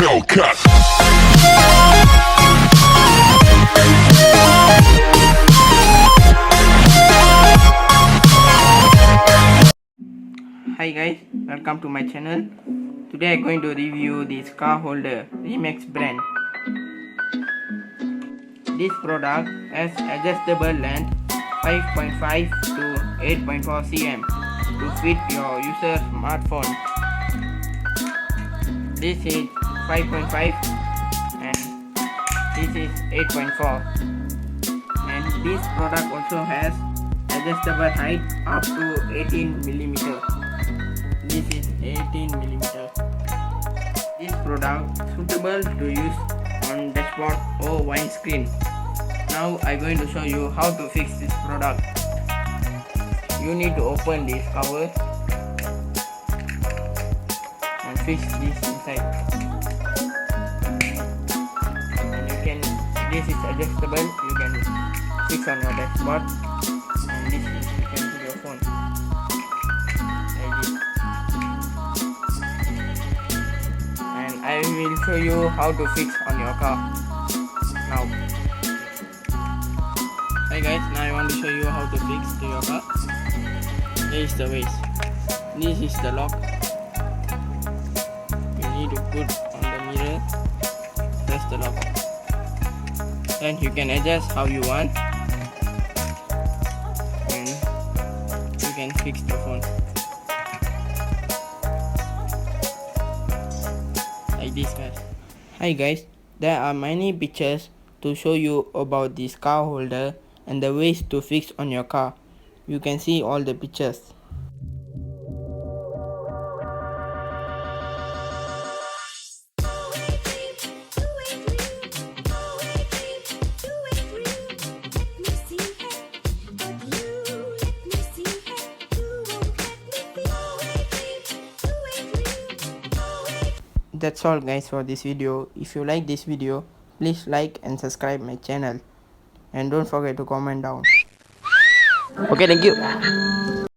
Hellcat. Hi guys, welcome to my channel. Today I'm going to review this car holder Remax brand. This product has adjustable length 5.5 to 8.4 cm to fit your user's smartphone. This is 5.5 and this is 8.4, and this product also has adjustable height up to 18 mm. This is 18 mm. This product suitable to use on dashboard or windscreen. Now I'm going to show you how to fix this product. You need to open this cover and fix this inside. And you can, this is adjustable, you can fix on your dashboard, and this is you can put your phone like this. And I will show you how to fix on your car now. Hi guys, now I want to show you how to fix to your car. Here is the waist. This is the lock. You need to put on the mirror. Press the lock. Then you can adjust how you want. And you can fix the phone like this guys. Hi guys, there are many pictures to show you about this car holder and the ways to fix on your car. You can see all the pictures. That's all guys for this video. If you like this video, please like and subscribe my channel, and don't forget to comment down. Okay, thank you.